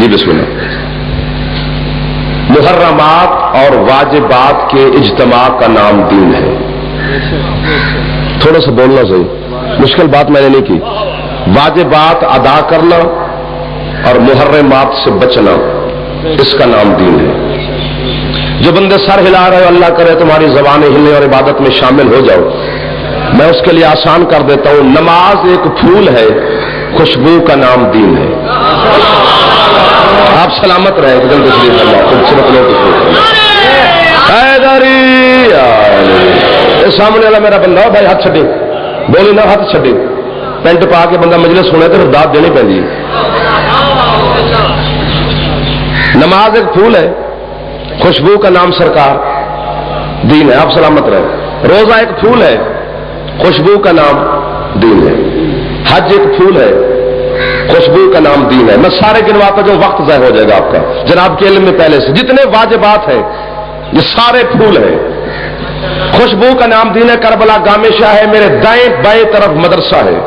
جی بسم اللہ. محرمات اور واجبات کے اجتماع کا نام دین ہے. تھوڑا سا بولنا صحیح، مشکل بات میں نے نہیں کی. واجبات ادا کرنا اور محرمات سے بچنا، اس کا نام دین ہے. جو بندے سر ہلا رہے ہو، اللہ کرے تمہاری زبانیں ہلنے اور عبادت میں شامل ہو جاؤ. میں اس کے لیے آسان کر دیتا ہوں. نماز ایک پھول ہے، خوشبو کا نام دین ہے. آپ سلامت رہے. تشریف سامنے والا میرا بندہ بھائی ہاتھ چھڈے، بولی نہ ہاتھ چھڈے. پینٹ پا کے بندہ مجلس سنے تو پھر داد دینی پہ. نماز ایک پھول ہے، خوشبو کا نام سرکار دین ہے. آپ سلامت رہے. روزہ ایک پھول ہے، خوشبو کا نام دین ہے. حج ایک پھول ہے، خوشبو کا نام دین ہے. میں سارے گنواتا جو وقت ضائع ہو جائے گا آپ کا. جناب کے علم میں پہلے سے جتنے واجبات ہیں یہ سارے پھول ہیں. خوشبو کا نام دین ہے. کربلا گام شاہ ہے، میرے دائیں بائیں طرف مدرسہ ہے.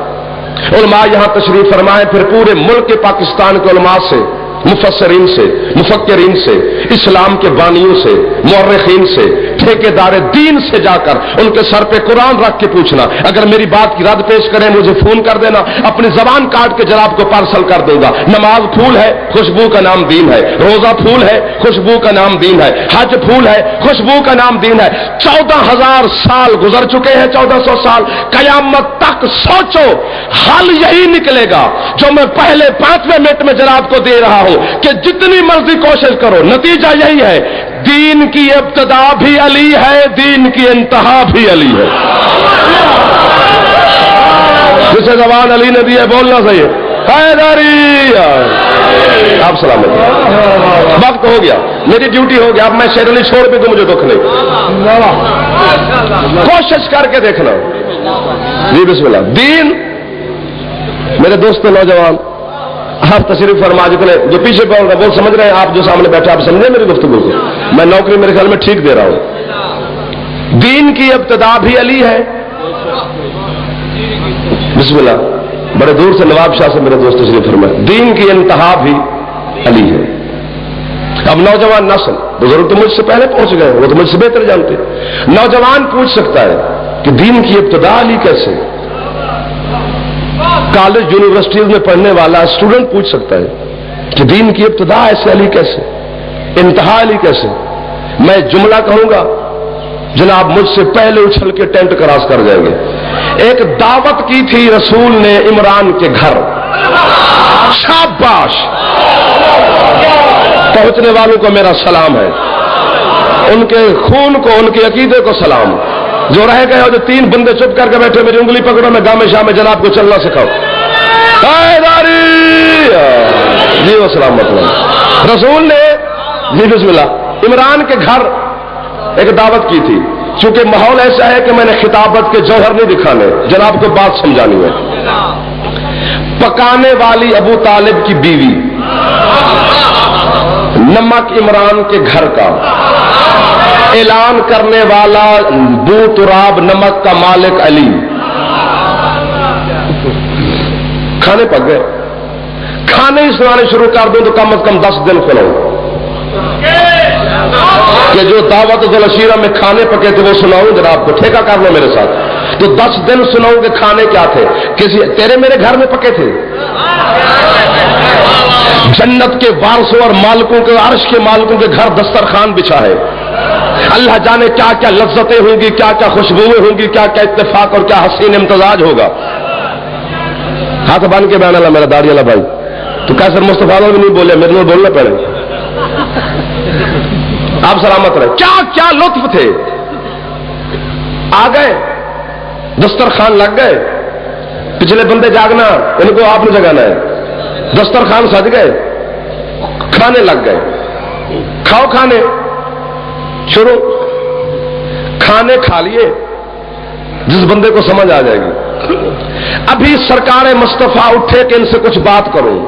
علماء یہاں تشریف فرمائے. پھر پورے ملک کے پاکستان کے علماء سے، مفسرین سے، مفکرین سے، اسلام کے بانیوں سے، مورخین سے، ٹھیکیدار دین سے جا کر ان کے سر پہ قرآن رکھ کے پوچھنا. اگر میری بات کی رد پیش کریں مجھے فون کر دینا، اپنی زبان کاٹ کے جناب کو پارسل کر دوں گا. نماز پھول ہے، خوشبو کا نام دین ہے. روزہ پھول ہے، خوشبو کا نام دین ہے. حج پھول ہے، خوشبو کا نام دین ہے. 14,000 سال گزر چکے ہیں، 1400 سال. قیامت تک سوچو حل یہی نکلے گا جو میں پہلے 5ویں منٹ میں جناب کو دے رہا ہوں کہ جتنی مرضی کوشش کرو نتیجہ یہی ہے. دین کی ابتدا بھی علی ہے، دین کی انتہا بھی علی ہے. جسے زبان علی نے دی ہے بولنا صحیح ہے. حیدری. آپ سلامت. وقت ہو گیا، میری ڈیوٹی ہو گیا. اب میں شیر علی چھوڑ بھی دوں مجھے دکھ نہیں. کوشش کر کے دیکھنا. جی بسم اللہ. دین میرے دوست نوجوان آپ تشریف فرما. جتنے جو پیچھے بول رہے وہ سمجھ رہے ہیں، آپ جو سامنے بیٹھے آپ سمجھے میری گفتگو کو. میں نوکری میرے خیال میں ٹھیک دے رہا ہوں. دین کی ابتدا بھی علی ہے. بسم اللہ. بڑے دور سے نواب شاہ سے میرے دوست تشریف فرمائے. دین کی انتہا بھی علی ہے. اب نوجوان نسل، بزرگ تو مجھ سے پہلے پہنچ گئے، وہ تو مجھ سے بہتر جانتے. نوجوان پوچھ سکتا ہے کہ دین کی ابتدا علی کیسے. کالج یونیورسٹیز میں پڑھنے والا اسٹوڈنٹ پوچھ سکتا ہے کہ دین کی ابتدا ایسے علی کیسے، انتہا علی کیسے. میں جملہ کہوں گا جناب مجھ سے پہلے اچھل کے ٹینٹ کراس کر جائیں گے. ایک دعوت کی تھی رسول نے عمران کے گھر. شاباش. پہنچنے والوں کو میرا سلام ہے، ان کے خون کو، ان کے عقیدے کو سلام. جو رہ گئے ہو، جو 3 بندے چپ کر کے بیٹھے میری انگلی پکڑو، میں گام شاہ میں جناب کو چلنا سکھاؤ. جی السلام علیکم. رسول نے جی بسم اللہ عمران کے گھر ایک دعوت کی تھی. چونکہ ماحول ایسا ہے کہ میں نے خطابت کے جوہر نہیں دکھانے، جناب کو بات سمجھانی ہے. پکانے والی ابو طالب کی بیوی، نمک عمران کے گھر کا، اعلان کرنے والا بو تراب نمک کا مالک علی. کھانے پک گئے. کھانے ہی سنانے شروع کر دوں تو کم از کم 10 دن کھلاؤں کہ جو دعوت العشیرہ میں کھانے پکے تھے وہ سناؤں. جناب کو ٹھیکہ کر لو میرے ساتھ. تو 10 دن سناؤں کہ کھانے کیا تھے. کسی تیرے میرے گھر میں پکے تھے. جنت کے وارثوں اور مالکوں کے، عرش کے مالکوں کے گھر دسترخوان بچھا ہے. اللہ جانے کیا کیا لذتیں ہوں گی، کیا کیا خوشبوئیں ہوں گی، کیا کیا اتفاق اور کیا حسین امتزاج ہوگا. ہاتھ باندھ کے بیان اللہ میرا داڑھی والا بھائی. تو کیسر مصطفیٰ بھی نہیں بولے، میرے کو بولنا پڑے. آپ سلامت رہے. کیا کیا لطف تھے. آ گئے، دسترخوان لگ گئے. پچھلے بندے جاگنا، ان کو آپ نے جگانا ہے. دسترخوان سج گئے، کھانے لگ گئے. کھاؤ کھانے شروع. کھانے کھا لیے. جس بندے کو سمجھ آ جائے گی. ابھی سرکار مصطفیٰ اٹھے کہ ان سے کچھ بات کروں.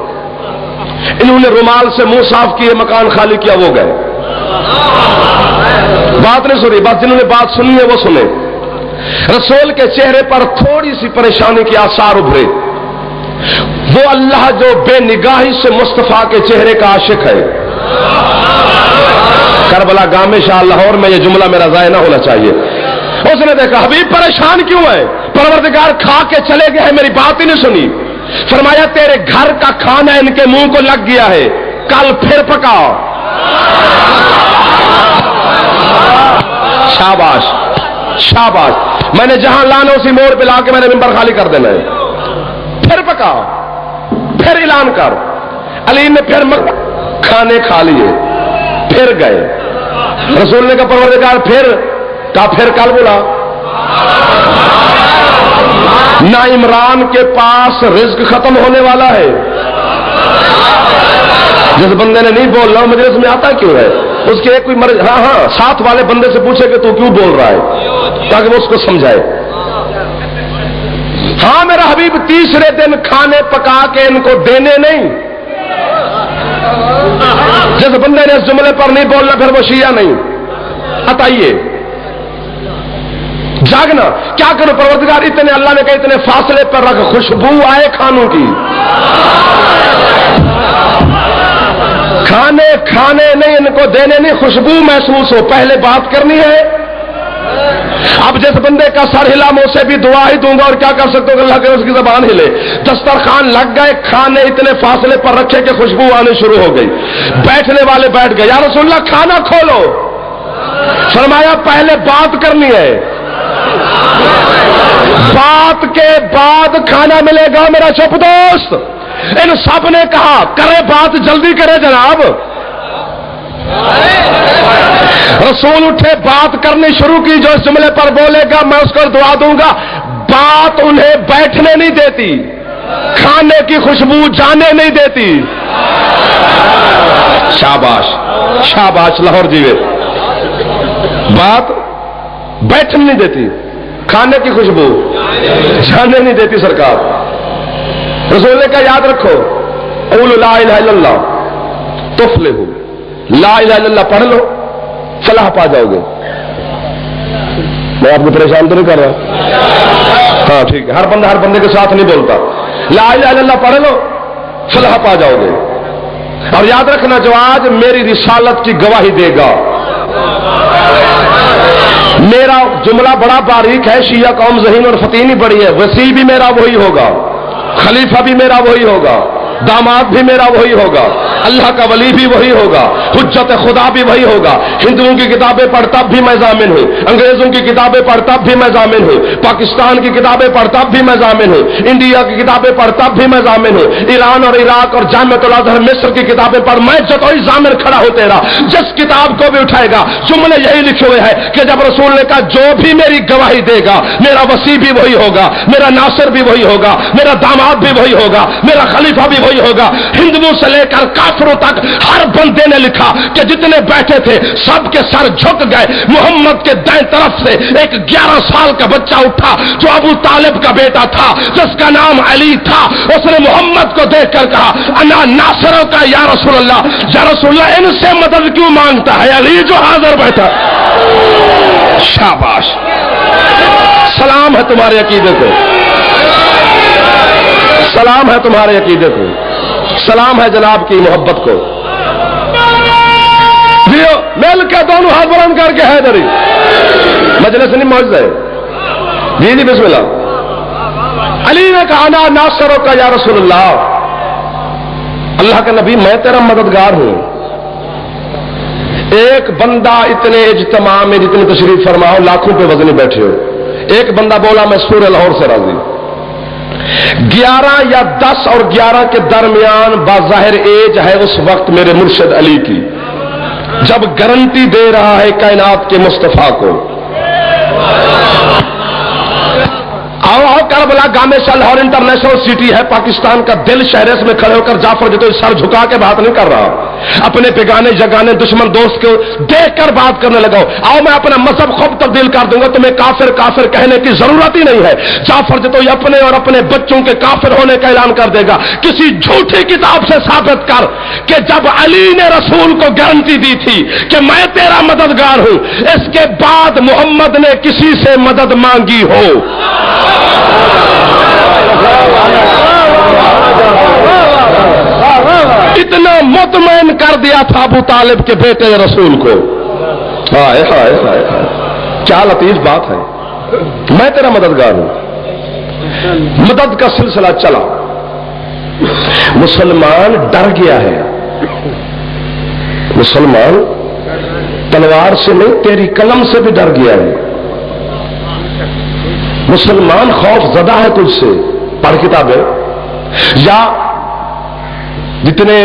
انہوں نے رومال سے منہ صاف کیے، مکان خالی کیا، وہ گئے. بات نہیں سنی. بس جنہوں نے بات سنی ہے وہ سنے. رسول کے چہرے پر تھوڑی سی پریشانی کے آثار ابھرے. وہ اللہ جو بے نگاہی سے مصطفیٰ کے چہرے کا عاشق ہے. کربلا گاہ میں شاہ لاہور میں یہ جملہ میرا ضائع نہ ہونا چاہیے. اس نے دیکھا حبیب پریشان کیوں ہے؟ پروردگار کھا کے چلے گئے ہیں، میری بات ہی نہیں سنی. فرمایا تیرے گھر کا کھانا ان کے منہ کو لگ گیا ہے، کل پھر پکاؤ. شاباش شاباش. میں نے جہاں لانا اسی موڑ پہ لا کے میں نے ممبر خالی کر دینا ہے. پھر پکاؤ، پھر اعلان کر. علی نے پھر کھانے کھا لیے، پھر گئے. رسول نے کہا پروردگار پھر کل بولا. نہ عمران کے پاس رزق ختم ہونے والا ہے. جس بندے نے نہیں بولنا مجلس میں آتا کیوں ہے؟ اس کے ایک کوئی ہاں ساتھ والے بندے سے پوچھے کہ تو کیوں بول رہا ہے، تاکہ وہ اس کو سمجھائے. ہاں میرا حبیب تیسرے دن کھانے پکا کے ان کو دینے نہیں. جس بندے نے اس جملے پر نہیں بولنا پھر وہ شیعہ نہیں. عطائیے جاگنا. کیا کرو پروردگار اتنے اللہ نے کہا اتنے فاصلے پر رکھ، خوشبو آئے کھانوں کی. کھانے نہیں ان کو دینے نہیں، خوشبو محسوس ہو. پہلے بات کرنی ہے. اب جس بندے کا سر ہلا میں اسے بھی دعا ہی دوں گا، اور کیا کر سکتے ہو کہ اللہ کے اس کی زبان ہلے. دسترخوان لگ گئے، کھانے اتنے فاصلے پر رکھے کہ خوشبو آنے شروع ہو گئی. بیٹھنے والے بیٹھ گئے. یا رسول اللہ کھانا کھولو. فرمایا پہلے بات کرنی ہے، بات کے بعد کھانا ملے گا. میرا چپ دوست ان سب نے کہا کرے بات جلدی کرے جناب. رسول اٹھے، بات کرنی شروع کی. جو اس جملے پر بولے گا میں اس کو دعا دوں گا. بات انہیں بیٹھنے نہیں دیتی، کھانے کی خوشبو جانے نہیں دیتی. شاباش شاباش لاہور جیوے. بات بیٹھنے نہیں دیتی، کھانے کی خوشبو جانے نہیں دیتی. سرکار رسول نے کہا یاد رکھو قولوا لا الہ الا اللہ تفلحوا. لا الہ الا اللہ پڑھ لو فلاح پا جاؤ گے. میں آپ کو پریشان تو نہیں کر رہا؟ ہاں ٹھیک ہے. ہر بندے کے ساتھ نہیں بولتا. لا الہ الا اللہ پڑھ لو فلاح پا جاؤ گے. اور یاد رکھنا جو آج میری رسالت کی گواہی دے گا، میرا جملہ بڑا باریک ہے. شیعہ قوم ذہین اور فتینی بڑی ہے. وسیع بھی میرا وہی ہوگا، خلیفہ بھی میرا وہی ہوگا، داماد بھی میرا وہی ہوگا، اللہ کا ولی بھی وہی ہوگا، حجت خدا بھی وہی ہوگا. ہندوؤں کی کتابیں پڑھتا بھی میں ضامن ہوں، انگریزوں کی کتابیں پڑھتا بھی میں ضامن ہوں، پاکستان کی کتابیں پڑھتا بھی میں ضامن ہوں، انڈیا کی کتابیں پڑھتا بھی میں ضامن ہوں، ایران اور عراق اور جامعۃ الازہر مصر کی کتابیں پڑھ. میں جتوئی ضامن کھڑا ہو تیرا. جس کتاب کو بھی اٹھائے گا جملے یہی لکھے ہوئے ہیں کہ جب رسول نے کہا جو بھی میری گواہی دے گا میرا وسیع بھی وہی ہوگا، میرا ناصر بھی وہی ہوگا، میرا داماد بھی وہی ہوگا، میرا خلیفہ بھی وہی ہوگا. ہندوؤں سے لے کر کافروں تک ہر بندے نے لکھا کہ جتنے بیٹھے تھے سب کے سر جھک گئے. محمد کے دائیں طرف سے ایک 11 سال کا بچہ اٹھا جو ابو طالب کا بیٹا تھا، جس کا نام علی تھا. اس نے محمد کو دیکھ کر کہا انا ناصروں کا یا رسول اللہ. یا رسول اللہ ان سے مدد کیوں مانگتا ہے؟ علی جو حاضر بیٹھا. شاباش. سلام ہے تمہارے عقیدے کو، سلام ہے تمہارے عقیدے کو، سلام ہے جناب کی محبت کو. مل کے دونوں ہاتھ بلند کر کے حیدری. مجلس نہیں موجود ہے. جی بسم اللہ. علی نے کہا انا ناصروں کا یا رسول اللہ. اللہ کا نبی میں تیرا مددگار ہوں. ایک بندہ اتنے اجتماع میں جتنی تشریف فرماؤ لاکھوں پہ وزنی بیٹھے ہو، ایک بندہ بولا میں سورہ لاہور سے راضی. 11 یا 10 اور 11 کے درمیان بظاہر ایج ہے اس وقت میرے مرشد علی کی، جب گارنٹی دے رہا ہے کائنات کے مصطفیٰ کو. آؤ کربلا گاہ میں لاہور انٹرنیشنل سٹی ہے، پاکستان کا دل شہر. اس میں کھڑے ہو کر جعفر جتوئی سر جھکا کے بات نہیں کر رہا، اپنے بیگانے جگانے دشمن دوست کو دیکھ کر بات کرنے لگا. آؤ میں اپنا مذہب خود تبدیل کر دوں گا، تمہیں کافر کافر کہنے کی ضرورت ہی نہیں ہے. جعفر جتوئی اپنے اور اپنے بچوں کے کافر ہونے کا اعلان کر دے گا. کسی جھوٹی کتاب سے ثابت کر کہ جب علی نے رسول کو گارنٹی دی تھی کہ میں تیرا مددگار ہوں، اس کے بعد محمد نے کسی سے مدد مانگی ہو. اتنا مطمئن کر دیا تھا ابو طالب کے بیٹے رسول کو. ہائے ہائے ہائے ہائے، کیا لطیف بات ہے. میں تیرا مددگار ہوں. مدد کا سلسلہ چلا. مسلمان ڈر گیا ہے. مسلمان تلوار سے نہیں، تیری قلم سے بھی ڈر گیا ہے. مسلمان خوف زدہ ہے تجھ سے. پڑھ کتابیں. یا جتنے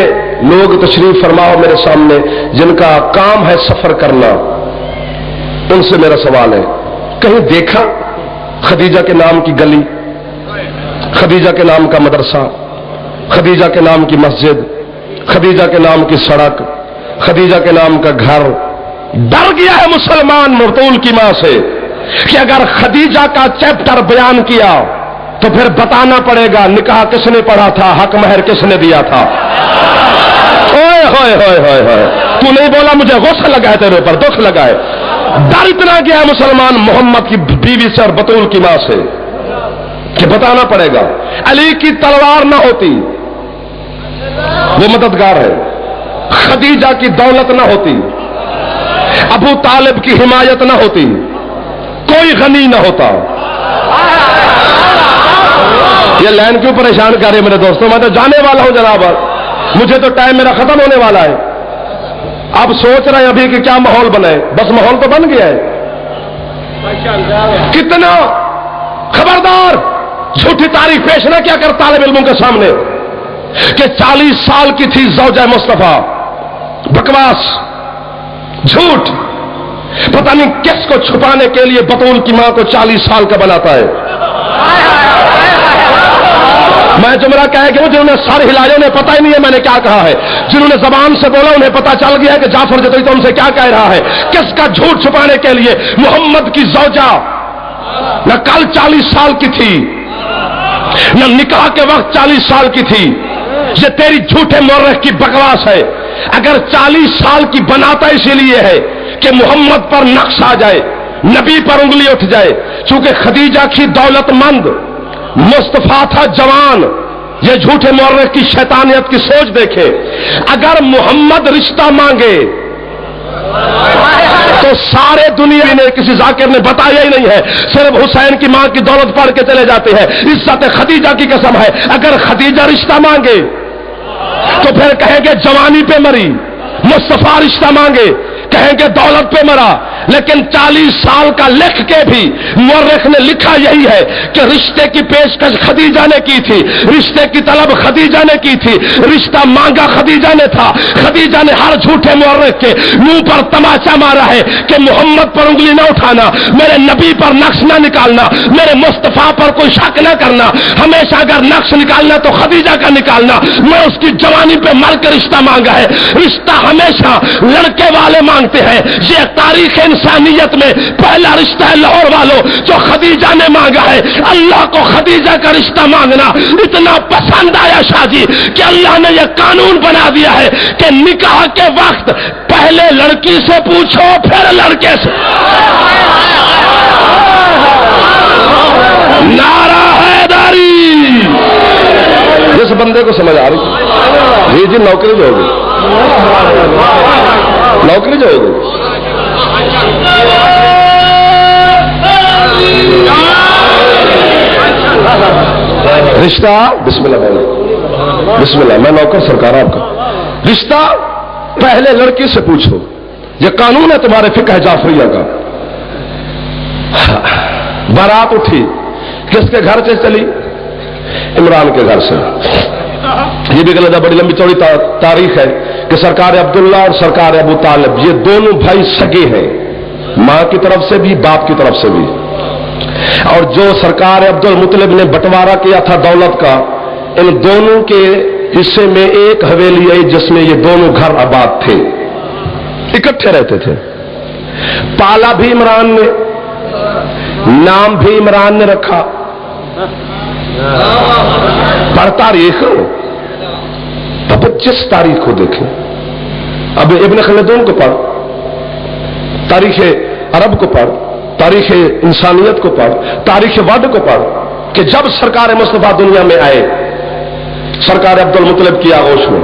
لوگ تشریف فرماؤ میرے سامنے جن کا کام ہے سفر کرنا، ان سے میرا سوال ہے، کہیں دیکھا خدیجہ کے نام کی گلی، خدیجہ کے نام کا مدرسہ، خدیجہ کے نام کی مسجد، خدیجہ کے نام کی سڑک، خدیجہ کے نام کا گھر؟ ڈر گیا ہے مسلمان مرطول کی ماں سے کہ اگر خدیجہ کا چیپٹر بیان کیا تو پھر بتانا پڑے گا نکاح کس نے پڑھا تھا، حق مہر کس نے دیا تھا. اوئے ہوئے ہوئے ہوئے ہوئے، تو نہیں بولا مجھے غصہ لگا ہے تیرے اوپر، دکھ لگا ہے. ڈر اتنا گیا ہے مسلمان محمد کی بیوی سے اور بطول کی ماں سے کہ بتانا پڑے گا. علی کی تلوار نہ ہوتی، وہ مددگار ہے. خدیجہ کی دولت نہ ہوتی، ابو طالب کی حمایت نہ ہوتی، کوئی غنی نہ ہوتا. یہ لائن کیوں پریشان کر رہے ہیں میرے دوستوں؟ میں تو جانے والا ہوں جناب، مجھے تو ٹائم میرا ختم ہونے والا ہے. اب سوچ رہے ہیں ابھی کہ کیا ماحول بنے. بس ماحول تو بن گیا ہے. کتنا خبردار جھوٹی تعریف پیش نہ کیا کر طالب علموں کے سامنے کہ 40 سال کی تھی زوجہ مصطفیٰ. بکواس، جھوٹ. پتہ نہیں کس کو چھپانے کے لیے بطول کی ماں کو 40 سال کا بناتا ہے. میں جملہ کہہ کہ جنہوں نے سر ہلایا انہیں پتہ ہی نہیں ہے میں نے کیا کہا ہے. جنہوں نے زبان سے بولا انہیں پتہ چل گیا ہے کہ جعفر جدوی تو ان سے کیا کہہ رہا ہے. کس کا جھوٹ چھپانے کے لیے؟ محمد کی زوجہ نہ کل 40 سال کی تھی، نہ نکاح کے وقت 40 سال کی تھی. یہ تیری جھوٹے مورخ کی بکواس ہے. اگر 40 سال کی بناتا اسی لیے ہے کہ محمد پر نقش آ جائے، نبی پر انگلی اٹھ جائے. چونکہ خدیجہ کی دولت مند، مصطفیٰ تھا جوان. یہ جھوٹے مورخ کی شیطانیت کی سوچ دیکھے. اگر محمد رشتہ مانگے تو سارے دنیا نے کسی ذاکر نے بتایا ہی نہیں ہے، صرف حسین کی ماں کی دولت پڑھ کے چلے جاتے ہیں. عزت خدیجہ کی قسم ہے اگر خدیجہ رشتہ مانگے تو پھر کہیں گے جوانی پہ مری. مصطفیٰ رشتہ مانگے کہیں گے دولت پہ مرا. لیکن 40 سال کا لکھ کے بھی مورخ نے لکھا یہی ہے کہ رشتے کی پیشکش خدیجہ نے کی تھی، رشتے کی طلب خدیجہ نے کی تھی، رشتہ مانگا خدیجہ نے تھا. خدیجہ نے ہر جھوٹے مورخ کے منہ پر تماچا مارا ہے کہ محمد پر انگلی نہ اٹھانا، میرے نبی پر نقش نہ نکالنا، میرے مصطفیٰ پر کوئی شک نہ کرنا. ہمیشہ اگر نقش نکالنا تو خدیجہ کا نکالنا. میں اس کی جوانی پہ مر کے رشتہ مانگا ہے. رشتہ ہمیشہ لڑکے والے مانگتے ہیں. یہ تاریخ انسانیت میں پہلا رشتہ ہے لاہور والوں جو خدیجہ نے مانگا ہے. اللہ کو خدیجہ کا رشتہ مانگنا اتنا پسند آیا شاہ جی کہ اللہ نے یہ قانون بنا دیا ہے کہ نکاح کے وقت پہلے لڑکی سے پوچھو پھر لڑکے سے. نعرہ حیدری. جس بندے کو سمجھ آ رہی جی جی نوکری جو ہوگی، نوکری جو ہوگی. رشتہ بسم اللہ بولو، بسم اللہ. میں نوکر سرکار آپ کا. رشتہ پہلے لڑکی سے پوچھو. یہ قانون ہے تمہارے فقہ جعفریہ کا. بارات اٹھی کس کے گھر سے چلی؟ عمران کے گھر سے. یہ بھی غلط ہے، بڑی لمبی چوڑی تاریخ ہے کہ سرکار عبداللہ اور سرکار ابو طالب یہ دونوں بھائی سگے ہیں، ماں کی طرف سے بھی باپ کی طرف سے بھی. اور جو سرکار عبد المطلب نے بٹوارا کیا تھا دولت کا، ان دونوں کے حصے میں ایک حویلی آئی جس میں یہ دونوں گھر آباد تھے، اکٹھے رہتے تھے. پالا بھی عمران نے، نام بھی عمران نے رکھا. پڑھ تاریخ اب جس تاریخ کو دیکھیں. اب ابن خلدون کو پڑھ، تاریخ عرب کو پڑھ، تاریخ انسانیت کو پڑھ، تاریخ وڈ کو پڑھ کہ جب سرکار مصطفیٰ دنیا میں آئے سرکار عبد المطلب کی آغوش میں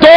2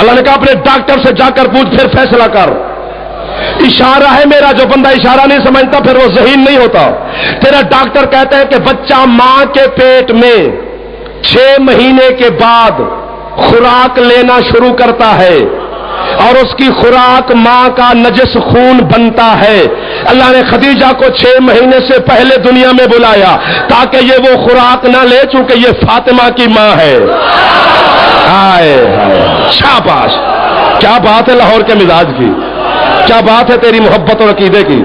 اللہ نے کہا اپنے ڈاکٹر سے جا کر پوچھ پھر فیصلہ کر. اشارہ ہے میرا، جو بندہ اشارہ نہیں سمجھتا پھر وہ ذہین نہیں ہوتا. تیرا ڈاکٹر کہتا ہے کہ بچہ ماں کے پیٹ میں 6 مہینے کے بعد خوراک لینا شروع کرتا ہے اور اس کی خوراک ماں کا نجس خون بنتا ہے. اللہ نے خدیجہ کو 6 مہینے سے پہلے دنیا میں بلایا تاکہ یہ وہ خوراک نہ لے، چونکہ یہ فاطمہ کی ماں ہے. ہائے ہائے، شاباش! کیا بات ہے لاہور کے مزاج کی، کیا بات ہے تیری محبت اور عقیدے کی.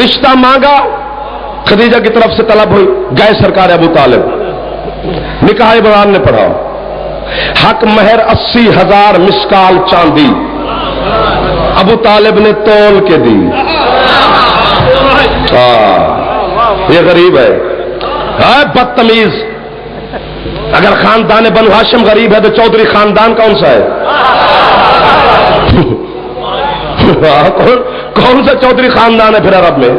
رشتہ مانگا، خدیجہ کی طرف سے طلب ہوئی، گئے سرکار ابو طالب، نکاح ابراہیم نے پڑھا، حق مہر 80,000 مسکال چاندی ابو طالب نے تول کے دی. یہ غریب ہے، بدتمیز. اگر خاندان بنو ہاشم غریب ہے تو چودھری خاندان کون سا ہے؟ کون سا چودھری خاندان ہے پھر عرب میں؟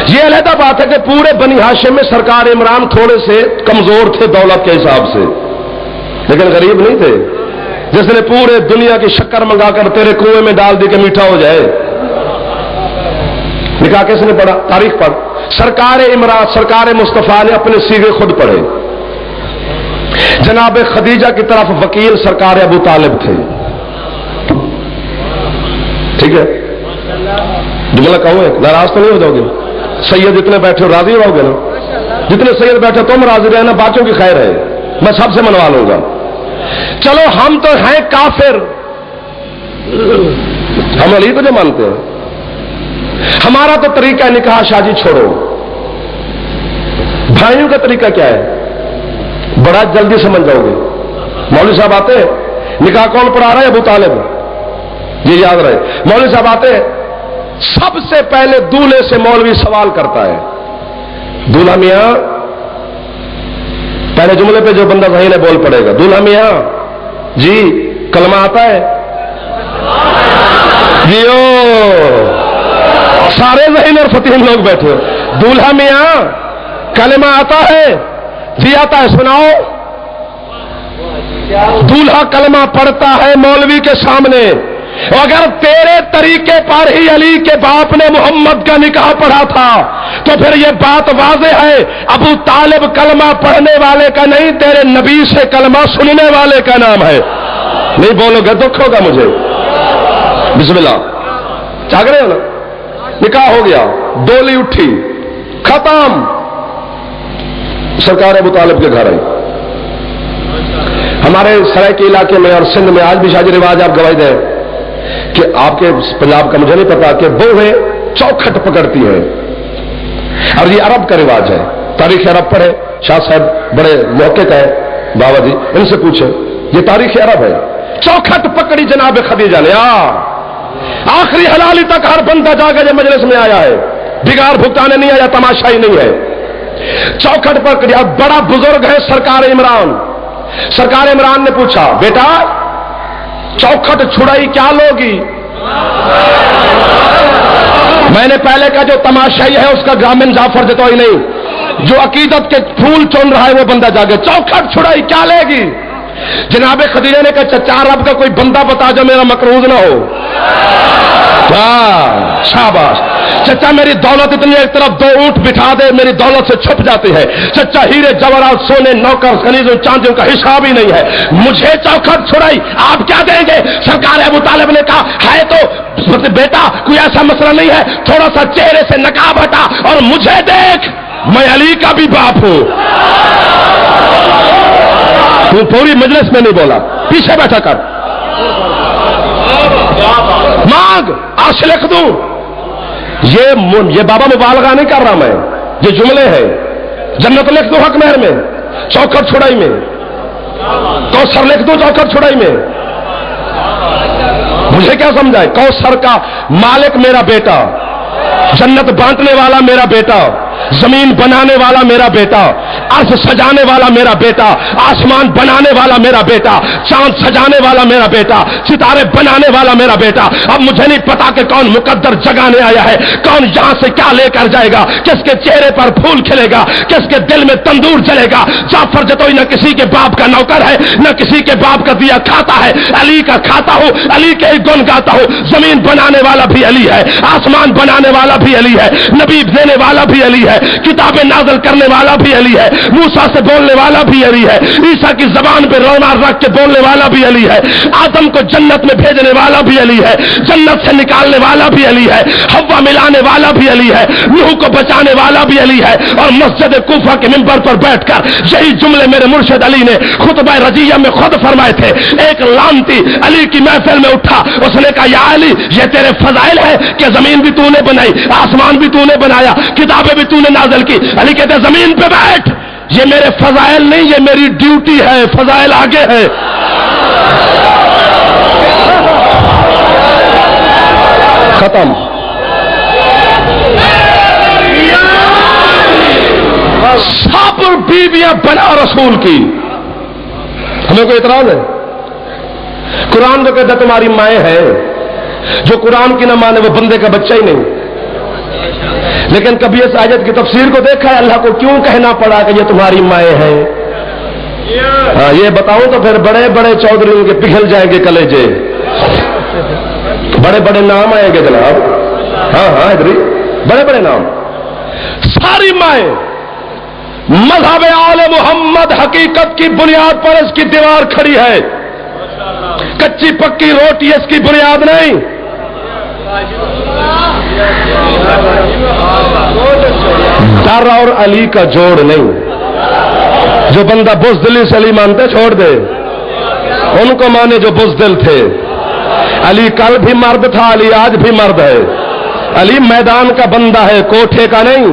یہ علیحدہ بات ہے کہ پورے بنی ہاشم میں سرکار عمران تھوڑے سے کمزور تھے دولت کے حساب سے، لیکن غریب نہیں تھے. جس نے پورے دنیا کی شکر منگا کر تیرے کنویں میں ڈال دی کہ میٹھا ہو جائے. نکاح کس نے پڑھا؟ تاریخ پڑھ. سرکار عمران، سرکار مصطفیٰ نے اپنے سیغے خود پڑھے. جناب خدیجہ کی طرف وکیل سرکار ابو طالب تھے. ٹھیک ہے، جملہ کہوں ہے، ناراض تو نہیں ہو جاؤ گے؟ سید جتنے بیٹھے ہو راضی رہو گے نا؟ جتنے سید بیٹھے تم راضی رہنا، باقیوں کی خیر ہے، میں سب سے منوا لوں گا. چلو ہم تو ہیں کافر، ہم علی کو جو مانتے ہیں. ہمارا تو طریقہ نکاح شادی چھوڑو. بھائیوں کا طریقہ کیا ہے؟ بڑا جلدی سمجھ جاؤ گے. مولوی صاحب آتے ہیں، نکاح کون پڑھا رہا ہے؟ ابو طالب. یہ یاد رہے. مولوی صاحب آتے ہیں، سب سے پہلے دولہے سے مولوی سوال کرتا ہے، دولہا میاں، پہلے جملے پہ جو بندہ صحیح نے بول پڑے گا، دولہا میاں جی کلمہ آتا ہے؟ جیو، سارے ذہین اور فتیم لوگ بیٹھے ہو. دولہا میاں کلمہ آتا ہے؟ جی آتا ہے، سناؤ. دولہا کلمہ پڑھتا ہے مولوی کے سامنے. اگر تیرے طریقے پر ہی علی کے باپ نے محمد کا نکاح پڑھا تھا تو پھر یہ بات واضح ہے، ابو طالب کلمہ پڑھنے والے کا نہیں، تیرے نبی سے کلمہ سننے والے کا نام ہے. نہیں بولو گے دکھ ہوگا مجھے. بسم اللہ. جاگ رہے ہو نا؟ نکاح ہو گیا، ڈولی اٹھی، ختم. سرکار ابو طالب کے گھر آئی. ہمارے سرائے کے علاقے میں اور سندھ میں آج بھی شادی رواج آپ گواہی دیں کہ آپ کے پنجاب کا مجھے نہیں پتا کہ بہویں چوکھٹ پکڑتی ہیں، اور یہ عرب کا رواج ہے. تاریخ عرب پڑھے، شاہ صاحب بڑے محقق ہے بابا جی، ان سے پوچھیں، یہ تاریخ عرب ہے. چوکھٹ پکڑی جناب خدیجہ نے، آخری حلالی تک ہر بندہ جا کے مجلس میں آیا ہے، بگاڑ بھگتانے نہیں آیا، تماشا ہی نہیں ہے. چوکھٹ پکڑی. اب بڑا بزرگ ہے سرکار عمران. سرکار عمران نے پوچھا، بیٹا چوکھٹ چھڑائی کیا لوگی؟ میں نے پہلے کہا جو تماشائی ہے اس کا گرامن جعفر جتوئی نہیں، جو عقیدت کے پھول چون رہا ہے وہ بندہ جاگے. چوکھٹ چھڑائی کیا لے گی؟ جناب خدیجہ نے کہا چچا رب کا کوئی بندہ بتا جو میرا مقروض نہ ہو. شاباش. چچا میری دولت اتنی ایک طرف 2 اونٹ بٹھا دے میری دولت سے چھپ جاتی ہے. چچا ہیرے جواہرات سونے نوکر خنیزوں چاندیوں کا حساب ہی نہیں ہے. مجھے چوکھٹ چھڑائی آپ کیا دیں گے؟ سرکار ابو طالب نے کہا ہے تو بیٹا کوئی ایسا مسئلہ نہیں ہے، تھوڑا سا چہرے سے نقاب ہٹا اور مجھے دیکھ، میں علی کا بھی باپ ہوں. تو پوری مجلس میں نہیں بولا، پیچھے بیٹھا کر مانگ عرش لکھ دوں. یہ بابا مبالغہ نہیں کر رہا میں، یہ جملے ہیں. جنت لکھ دوں حق مہر میں، چوکھٹ چھڑائی میں. کوثر لکھ دوں چوکھٹ چھڑائی میں. مجھے کیا سمجھائے؟ کوثر کا مالک میرا بیٹا، جنت بانٹنے والا میرا بیٹا، زمین بنانے والا میرا بیٹا، عرش سجانے والا میرا بیٹا، آسمان بنانے والا میرا بیٹا، چاند سجانے والا میرا بیٹا، ستارے بنانے والا میرا بیٹا۔ اب مجھے نہیں پتا کہ کون مقدر جگانے آیا ہے، کون یہاں سے کیا لے کر جائے گا، کس کے چہرے پر پھول کھلے گا، کس کے دل میں تندور جلے گا۔ جعفر جتوئی نہ کسی کے باپ کا نوکر ہے، نہ کسی کے باپ کا دیا کھاتا ہے، علی کا کھاتا ہوں، علی کے ہی گن گاتا ہوں۔ زمین بنانے والا بھی علی ہے، آسمان بنانے والا بھی علی ہے، نبی دینے والا بھی علی ہے، کتابیں نازل کرنے والا بھی علی ہے، موسیٰ سے بولنے والا بھی علی ہے، عیسیٰ کی زبان پہ رومال رکھ کے بولنے والا بھی علی ہے، آدم کو جنت میں بھیجنے والا بھی علی ہے، جنت سے نکالنے والا بھی علی ہے، ہوا ملانے والا بھی علی ہے، نوح کو بچانے والا بھی علی ہے۔ اور مسجد کوفہ کے منبر پر بیٹھ کر یہی جملے میرے مرشد علی نے خطبہ رضیہ میں خود فرمائے تھے۔ ایک لانتی علی کی محفل میں اٹھا، اس نے کہا یا علی یہ تیرے فضائل ہے کہ زمین بھی تو نے بنائی، آسمان بھی تو نے بنایا، کتابیں بھی تو نے نازل کی۔ علی کہتے ہیں زمین پہ بیٹھ، یہ میرے فضائل نہیں، یہ میری ڈیوٹی ہے، فضائل آگے ہے۔ ختم۔ سب بیویاں بنا رسول کی، ہمیں کوئی اعتراض ہے؟ قرآن جو کہتا تمہاری مائیں ہیں، جو قرآن کی نہ مانے وہ بندے کا بچہ ہی نہیں۔ لیکن کبھی اس آیت کی تفسیر کو دیکھا ہے اللہ کو کیوں کہنا پڑا کہ یہ تمہاری مائیں ہیں؟ ہاں یہ بتاؤں تو پھر بڑے بڑے چودھریوں کے پگھل جائیں گے کلیجے، بڑے بڑے نام آئیں گے جناب۔ ہاں ہاں ادھر بڑے بڑے نام، ساری مائیں۔ مذہب آل محمد حقیقت کی بنیاد پر اس کی دیوار کھڑی ہے، کچی پکی روٹی اس کی بنیاد نہیں۔ در اور علی کا جوڑ نہیں۔ جو بندہ بزدلی سے علی مانتے چھوڑ دے، ان کو مانے جو بزدل تھے۔ علی کل بھی مرد تھا، علی آج بھی مرد ہے۔ علی میدان کا بندہ ہے، کوٹھے کا نہیں۔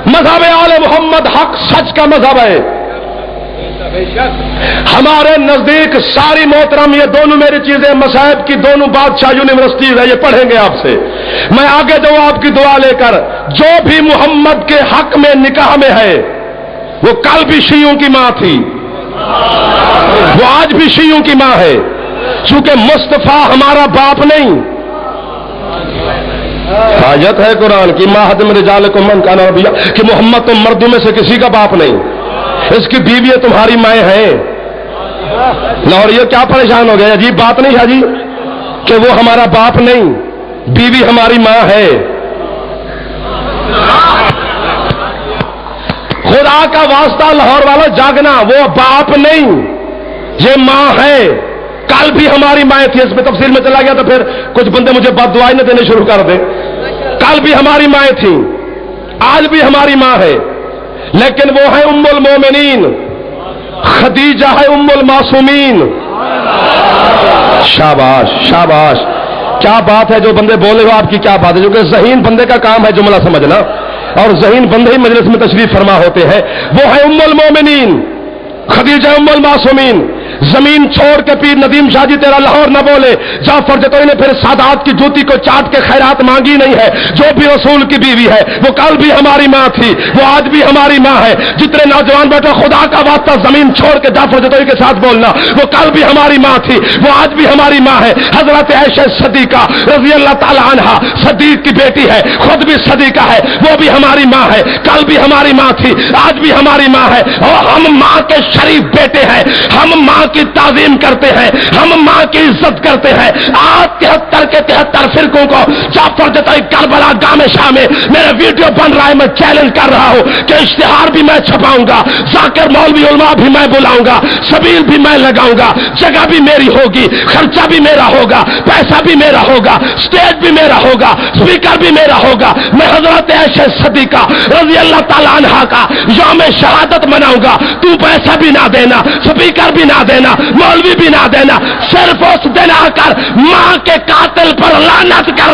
مذہب آل محمد حق سچ کا مذہب ہے۔ ہمارے نزدیک ساری محترم یہ دونوں میری چیزیں مصائب کی دونوں بادشاہ یونیورسٹیز ہے، یہ پڑھیں گے آپ سے۔ میں آگے جاؤں آپ کی دعا لے کر، جو بھی محمد کے حق میں نکاح میں ہے وہ کل بھی شیعوں کی ماں تھی، وہ آج بھی شیعوں کی ماں ہے، چونکہ مصطفیٰ ہمارا باپ نہیں۔ حاجت ہے قرآن کی ماہد میں رجالکم من کان نبیا کہ محمد تو مردوں میں سے کسی کا باپ نہیں، اس کی بیوی تمہاری مائیں ہیں۔ لاہوریوں کیا پریشان ہو گئے؟ عجیب بات نہیں ہے جی کہ وہ ہمارا باپ نہیں، بیوی ہماری ماں ہے۔ خدا کا واسطہ لاہور والوں جاگنا، وہ باپ نہیں یہ ماں ہے۔ کل بھی ہماری مائیں تھی، اس میں تفصیل میں چلا گیا تو پھر کچھ بندے مجھے بد دعائیں نہ دینے شروع کر دیں۔ کل بھی ہماری مائیں تھیں، آج بھی ہماری ماں ہے، لیکن وہ ہے ام المومنین، خدیجہ ہے ام المعصومین۔ شاباش شاباش، کیا بات ہے جو بندے بولے ہو، آپ کی کیا بات ہے؟ جو کہ ذہین بندے کا کام ہے جملہ سمجھنا، اور ذہین بندے ہی مجلس میں تشریف فرما ہوتے ہیں۔ وہ ہے ام المومنین، خدیجہ ام المعصومین۔ زمین چھوڑ کے پیر ندیم شاہ جی تیرا لاہور نہ بولے، جعفر جتوئی نے پھر سادات کی جوتی کو چاٹ کے خیرات مانگی نہیں ہے۔ جو بھی رسول کی بیوی ہے وہ کل بھی ہماری ماں تھی، وہ آج بھی ہماری ماں ہے۔ جتنے نوجوان بیٹھے خدا کا واسطہ زمین چھوڑ کے جعفر جتوئی کے ساتھ بولنا، وہ کل بھی ہماری ماں تھی، وہ آج بھی ہماری ماں ہے۔ حضرت عائشہ صدیقہ رضی اللہ تعالی عنہا صدیق کی بیٹی ہے، خود بھی صدیقہ ہے، وہ بھی ہماری ماں ہے، کل بھی ہماری ماں تھی، آج بھی ہماری ماں ہے۔ اور ہم ماں کے شریف بیٹے ہیں، ہم ماں کی تعظیم کرتے ہیں، ہم ماں کی عزت کرتے ہیں۔ آج 73 کے 73 فرقوں کو جعفر جتوئی کربلا گام شاہ میں میرے ویڈیو بن رہا ہے، میں چیلنج کر رہا ہوں کہ اشتہار بھی میں چھپاؤں گا، ذاکر مولوی علماء بھی میں بلاؤں گا، سبیل بھی میں لگاؤں گا، جگہ بھی میری ہوگی، خرچہ بھی میرا ہوگا، پیسہ بھی میرا ہوگا، سٹیج بھی میرا ہوگا، اسپیکر بھی میرا ہوگا۔ میں حضرت عائشہ صدیقہ رضی اللہ تعالی عنہا کا یوم شہادت مناؤں گا، تو پیسہ بھی نہ دینا، سپیکر بھی نہ دینا، مولوی بھی نہ دینا، صرف اس دن آ کر ماں کے قاتل پر لعنت کر۔